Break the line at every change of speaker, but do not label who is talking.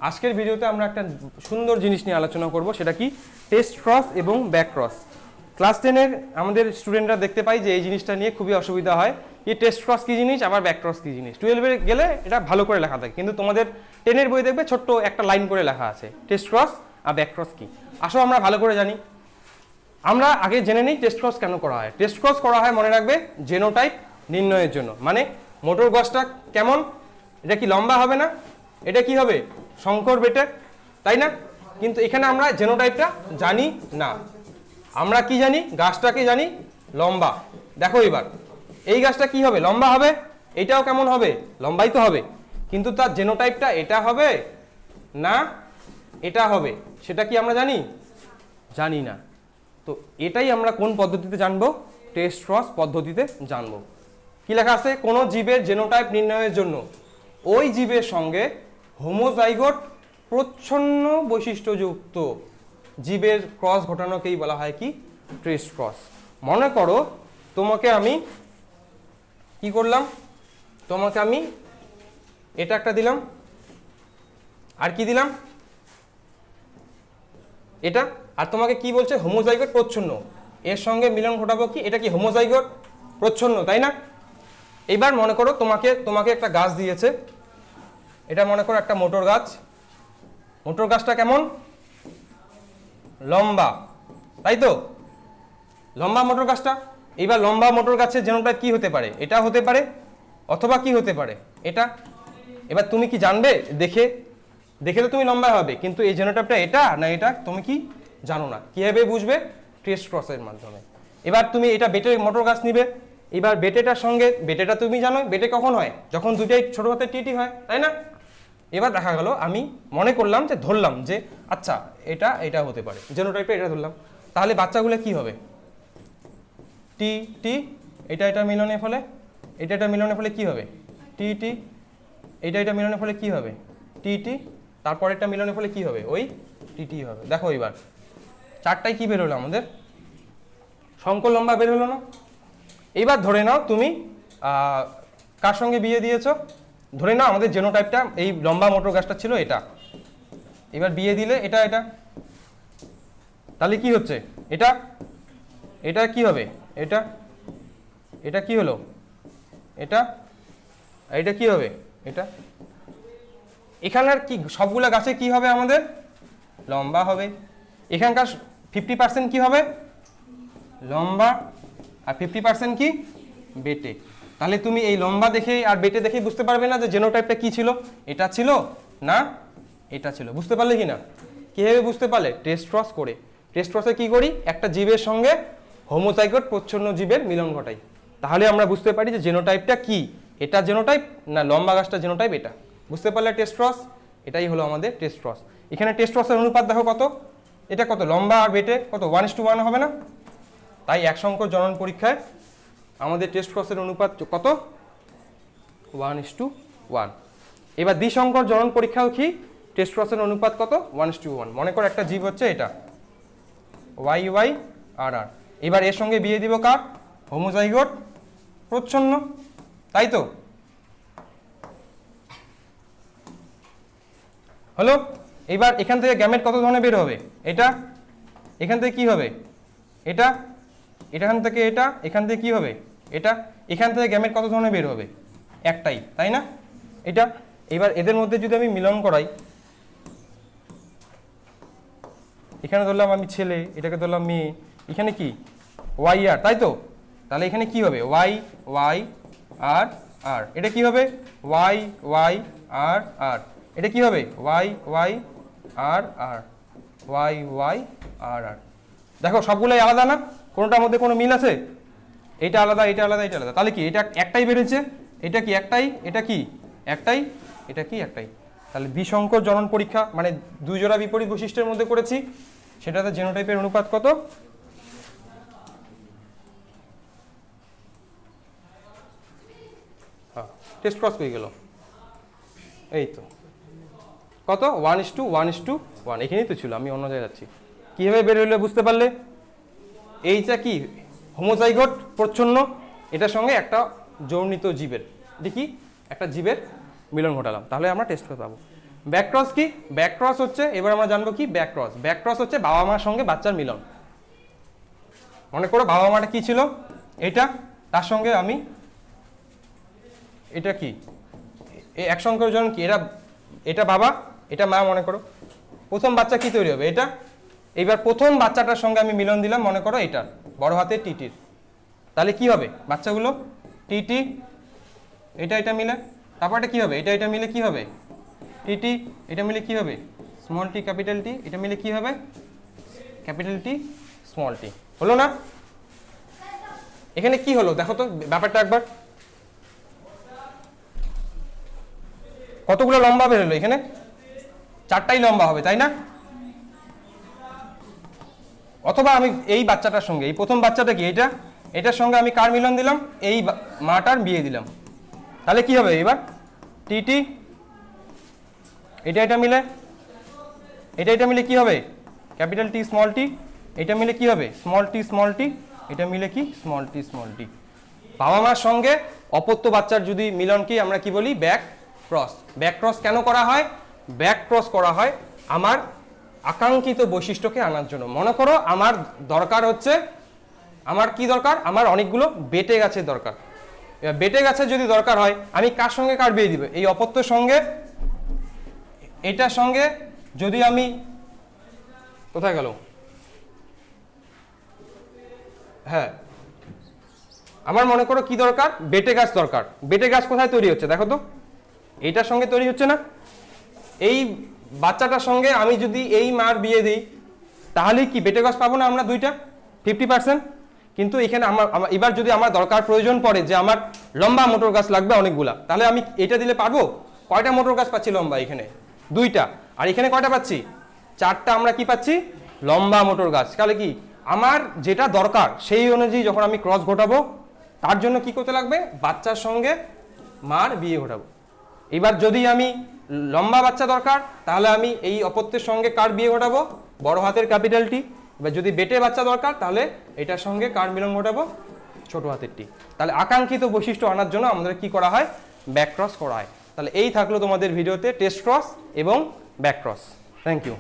আজকের ভিডিওতে আমরা একটা সুন্দর জিনিস নিয়ে আলোচনা করব, সেটা কি টেস্ট ক্রস এবং ব্যাক ক্রস। ক্লাস 10-এর আমাদের স্টুডেন্টরা দেখতে পাই যে এই জিনিসটা নিয়ে খুবই অসুবিধা হয়, এই টেস্ট ক্রস কী জিনিস আবার ব্যাক ক্রস কী জিনিস। 12-এ গেলে এটা ভালো করে লেখা থাকে, কিন্তু তোমাদের 10-এর বই দেখবে ছোট্ট একটা লাইন করে লেখা আছে টেস্ট ক্রস আর ব্যাক ক্রস কী। আসো আমরা ভালো করে জানি। আমরা আগে জেনে নিই টেস্ট ক্রস কেন করা হয়। টেস্ট ক্রস করা হয় মনে রাখবে জেনোটাইপ নির্ণয়ের জন্য। মানে মোটর গসটা কেমন, এটা কি লম্বা হবে না, এটা কি হবে শঙ্কর বেটে, তাই না? কিন্তু এখানে আমরা জেনোটাইপটা জানি না। আমরা কি জানি, গাছটাকে জানি লম্বা। দেখো এবার এই গাছটা কি হবে, লম্বা হবে, এটাও কেমন হবে, লম্বাই তো হবে, কিন্তু তার জেনোটাইপটা এটা হবে না এটা হবে, সেটা কি আমরা জানি? জানি না। তো এটাই আমরা কোন পদ্ধতিতে জানবো? টেস্ট ক্রস পদ্ধতিতে জানবো। কি লেখা আছে? কোনো জীবের জেনোটাইপ নির্ণয়ের জন্য ওই জীবের সঙ্গে হোমোজাইগোট প্রচ্ছন্ন বৈশিষ্ট্যযুক্ত জীবের ক্রস ঘটানোকেই বলা হয় কি টেস্ট ক্রস। মনে করো তোমাকে আমি কি করলাম, তোমাকে আমি এটা একটা দিলাম, আর কি দিলাম এটা, আর তোমাকে কি বলছে হোমোজাইগোট প্রচ্ছন্ন, এর সঙ্গে মিলন ঘটাবো কি, এটা কি হোমোজাইগোট প্রচ্ছন্ন, তাই না? এবার মনে করো তোমাকে একটা গাছ দিয়েছে, এটা মনে করো একটা মোটর গাছ। মোটর গাছটা কেমন, লম্বা, তাই তো? লম্বা মোটর গাছটা। এইবার লম্বা মোটর গাছের জেনোটাইপ কি হতে পারে? এটা হতে পারে, অথবা কি হতে পারে, এটা। এবার তুমি কি জানবে? দেখে তো তুমি লম্বা হবে, কিন্তু এই জেনোটাইপটা এটা না এটা তুমি কি জানো না। কিভাবে বুঝবে? টেস্ট ক্রসের মাধ্যমে। এবার তুমি এটা বেটে মোটর গাছ নিবে, এবার বেটেটার সঙ্গে, বেটেটা তুমি জানো বেটে কখন হয়, যখন দুইটাই ছোট হাতের টিটি হয়, তাই না? এবার দেখা গেল আমি মনে করলাম যে ধরলাম যে আচ্ছা এটা হতে পারে, জেনোটাইপে এটা ধরলাম, তাহলে বাচ্চাগুলো কি হবে? টি টি, এটা মিলনের ফলে এটা মিলনের ফলে কি হবে? টি টি, এটা মিলনের ফলে কি হবে? টি টি, তারপর এটা মিলনের ফলে কি হবে? ওই টি টি হবে। দেখো এবার চারটায় কি বের হলো আমাদের? শঙ্কর লম্বা বের হলো না? এইবার ধরে নাও তুমি কার সঙ্গে বিয়ে দিয়েছো, ধরে নাও আমাদের জেনোটাইপটা এই লম্বা মোটর গাছটা ছিল এটা, এবার বিয়ে দিলে এটা তাহলে কি হচ্ছে? এটা কি হবে? এটা কি হলো? এটা কি হবে? এটা এখানকার কি সবগুলা গাছে কি হবে আমাদের? লম্বা হবে। এখানকার 50% কি হবে? লম্বা, আর 50% কি বেটে। তাহলে তুমি এই লম্বা দেখে আর বেটে দেখে বুঝতে পারবে না যে জেনোটাইপটা কি ছিল, এটা ছিল না এটা ছিল। বুঝতে পারলে কি না? কিভাবে বুঝতে পারলে? টেস্ট ক্রস করে। টেস্ট ক্রসে কি করি? একটা জীবের সঙ্গে হোমোজাইগোট প্রচ্ছন্ন জীবের মিলন ঘটাই, তাহলে আমরা বুঝতে পারি যে জেনোটাইপটা কি, এটা জেনোটাইপ না লম্বা গাছটা জেনোটাইপ এটা। বুঝতে পারলে টেস্ট ক্রস? এটাই হলো আমাদের টেস্ট ক্রস। এখানে টেস্ট ক্রসের অনুপাত দেখো কত, এটা কত, লম্বা আর বেটে কত 1:1 হবে না? তাই এক সংখ্যক জনন পরীক্ষায় আমাদের টেস্ট ক্রসের অনুপাত কত? 1:1। এবার দ্বিসংকর জনন পরীক্ষাও কি টেস্ট ক্রসের অনুপাত কত? 1:1। মনে করো একটা জীব হচ্ছে এটা YY RR, এবার এর সঙ্গে বিয়ে দিব কার? হোমোজাইগোট প্রচ্ছন্ন, তাই তো? হলো। এবার এখান থেকে গ্যামেট কত ধরনের বের হবে? এটা, এখান থেকে কি হবে? এখান থেকে এখান থেকে কি হবে? এটা, এখান থেকে গ্যামেট কত ধরনের বের হবে? একটাই, তাই না? এটা। এবার এদের মধ্যে যদি আমি মিলন করাই, এখানে ধরলাম আমি ছেলে, এটাকে ধরলাম মেয়ে, এখানে কি YR, তাই তো? তাহলে এখানে কি হবে? Y R R, এটা কি হবে? Y R R, এটা কি হবে? Y R R, Y R R। দেখো সবগুলোই আলাদা না, কোনোটার মধ্যে কোনো মিল আছে? এটা আলাদা, এটা আলাদা, এটা আলাদা, তাহলে কি এটা একটাই বেরোচ্ছে? এটা কি একটাই, এটা কি একটাই, এটা কি একটাই। তাহলে দ্বিসংকর জনন পরীক্ষা মানে দুই জোড়া বিপরীত বৈশিষ্ট্যের মধ্যে করেছি, সেটাতে জেনোটাইপের অনুপাত কত? হ্যাঁ, টেস্ট ক্রস হয়ে গেল, এই তো কত 1:1:1। এখানেই তো ছিল, আমি অন্য জায়গায় যাচ্ছি। কীভাবে বের হইলে বুঝতে পারলে? এইটা কি হোমোজাইগোট প্রচ্ছন্ন, এটার সঙ্গে একটা যৌনিত জীবের, দেখি একটা জীবের মিলন ঘটালাম, তাহলে আমরা টেস্ট করে পাবো। ব্যাকক্রস কি? ব্যাকক্রস হচ্ছে, এবার আমরা জানবো কি ব্যাকক্রস। ব্যাকক্রস হচ্ছে বাবা মার সঙ্গে বাচ্চার মিলন। মনে করো বাবা মাটা কি ছিল, এটা, তার সঙ্গে আমি, এটা কি এক সংযোজন কি, এটা বাবা, এটা মা। মনে করো প্রথম বাচ্চা কি তৈরি হবে, এটা। এইবার প্রথম বাচ্চাটার সঙ্গে আমি মিলন দিলাম, মনে করো এটা বড় হাতের টিটির। তাহলে কি হবে বাচ্চাগুলো, টিটি, এটা মিলে, তারপর এটা কি হবে, এটা মিলে কি হবে, টিটি, এটা মিলে কি হবে, স্মল টি ক্যাপিটাল টি, এটা মিলে কি হবে, ক্যাপিটাল টি স্মল টি। হলো না? এখানে কি হলো দেখো তো ব্যাপারটা একবার, কতগুলো লম্বা বেরোলো এখানে, 4টাই লম্বা হবে, তাই না? অথবা আমি এই বাচ্চাটার সঙ্গে, এই প্রথম বাচ্চাটা কি, এটার সঙ্গে আমি কার মিলন দিলাম, এই মাটার বিয়ে দিলাম। তাহলে কি হবে এবার, টিটি, এটা মিলে, এটা মিলে কি হবে, ক্যাপিটাল টি স্মল টি, এটা মিলে কি হবে, স্মল টি, এটা মিলে কি, স্মল টি। বাবা মার সঙ্গে অপত্য বাচ্চার যদি মিলন কি আমরা কি বলি, ব্যাক ক্রস। ব্যাক ক্রস কেন করা হয়? ব্যাক ক্রস করা হয় আমার আকাঙ্ক্ষিত বৈশিষ্ট্যকে আনার জন্য। মনে করো আমার দরকার হচ্ছে, আমার কি দরকার, আমার অনেকগুলো বেটে গাছের দরকার। এবার বেটে গাছের যদি দরকার হয়, আমি কার সঙ্গে কার বিয়ে দিবে, এই অপত্যর সঙ্গে, এটার সঙ্গে যদি আমি, কোথায় গেল, হ্যাঁ, আমার মনে করো কি দরকার, বেটে গাছ দরকার। বেটে গাছ কোথায় তৈরি হচ্ছে দেখো তো, এইটার সঙ্গে তৈরি হচ্ছে না? এই বাচ্চাটার সঙ্গে আমি যদি এই মার বিয়ে দিই, তাহলে কি বেটে গাছ পাবো না আমরা দুইটা, 50%? কিন্তু এখানে আমার এবার যদি আমার দরকার প্রয়োজন পড়ে যে আমার লম্বা মোটর গাছ লাগবে অনেকগুলা, তাহলে আমি এটা দিলে পারবো? কয়টা মোটর গাছ পাচ্ছি লম্বা, এখানে 2টা, আর এখানে কয়টা পাচ্ছি, 4টা। আমরা কি পাচ্ছি, লম্বা মোটর গাছ। তাহলে কি আমার যেটা দরকার সেই অনুযায়ী যখন আমি ক্রস ঘটাবো, তার জন্য কি করতে লাগবে, বাচ্চার সঙ্গে মার বিয়ে ঘটাবো। এবার যদি আমি লম্বা বাচ্চা দরকার, তাহলে আমি এই অপত্যের সঙ্গে কার বিয়ে ঘটাবো, বড় হাতের ক্যাপিটাল টি। এবার যদি বেটে বাচ্চা দরকার, তাহলে এটার সঙ্গে কার মিলন ঘটাবো, ছোট হাতের টি। তাহলে আকাঙ্ক্ষিত বৈশিষ্ট্য আনার জন্য আমাদের কি করা হয়, ব্যাক ক্রস করা হয়। তাহলে এই থাকলো তোমাদের ভিডিওতে টেস্ট ক্রস এবং ব্যাক ক্রস। Thank you.